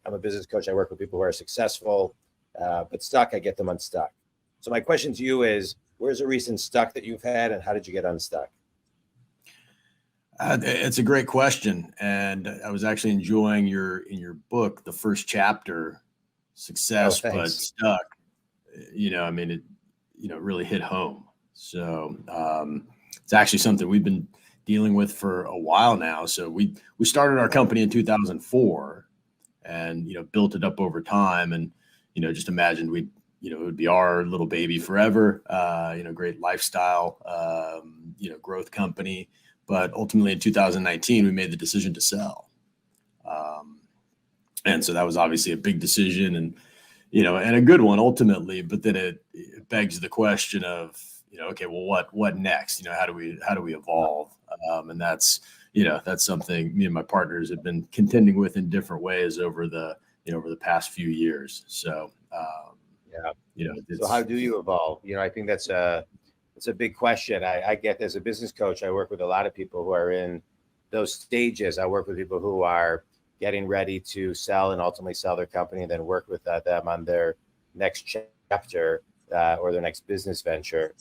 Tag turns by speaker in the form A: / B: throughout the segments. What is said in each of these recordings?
A: I'm a business coach. I work with people who are successful, but stuck. I get them unstuck. So my question to you is, where's a recent stuck that you've had, and how did you get unstuck?
B: It's a great question, and I was actually enjoying in your book, the first chapter, Success but Stuck. I mean, it really hit home. So it's actually something we've been dealing with for a while now. So we started our company in 2004, and built it up over time, and just imagined it would be our little baby forever. Great lifestyle, growth company. But ultimately in 2019, we made the decision to sell. And so that was obviously a big decision and a good one ultimately, but then it begs the question of, okay, well, what next? How do we evolve? And that's something me and my partners have been contending with in different ways over the past few years. So,
A: so how do you evolve? I think it's a big question. I get, as a business coach, I work with a lot of people who are in those stages. I work with people who are getting ready to sell and ultimately sell their company, and then work with them on their next chapter or their next business venture.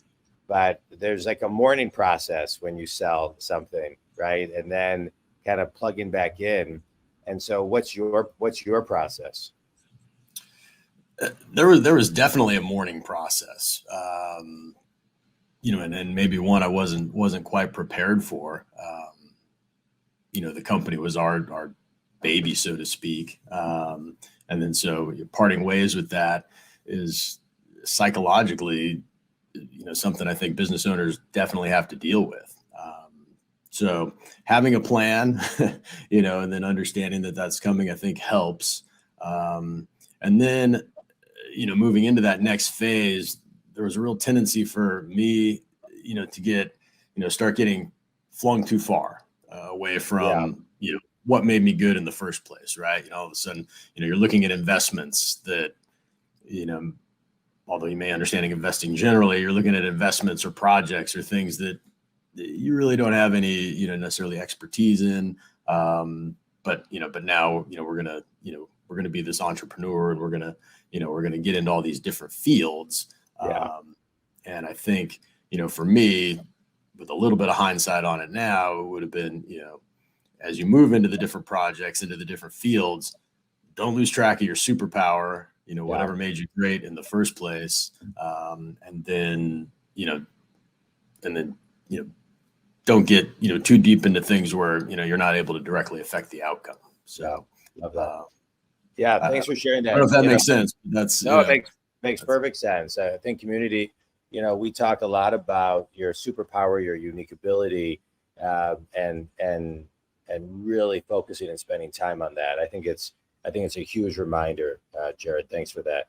A: But there's like a mourning process when you sell something, right? And then kind of plugging back in. And so what's your process?
B: There was definitely a mourning process. And maybe one I wasn't quite prepared for. The company was our baby, so to speak. And then so parting ways with that is psychologically, something I think business owners definitely have to deal with. So having a plan, and then understanding that that's coming, I think helps. And then, moving into that next phase, there was a real tendency for me, to start getting flung too far away from, what made me good in the first place, right? All of a sudden, you're looking at investments that, although you may understanding investing generally, you're looking at investments or projects or things that you really don't have any, necessarily expertise in. But now, we're going to be this entrepreneur, and we're going to get into all these different fields. And I think, for me, with a little bit of hindsight on it now, it would have been, as you move into the different projects, into the different fields, don't lose track of your superpower, whatever made you great in the first place. And then don't get, too deep into things where, you're not able to directly affect the outcome. So,
A: love that. Thanks for sharing that.
B: I don't know if that makes sense.
A: It makes perfect sense. I think community, we talk a lot about your superpower, your unique ability, and really focusing and spending time on that. I think it's a huge reminder, Jarid. Thanks for that.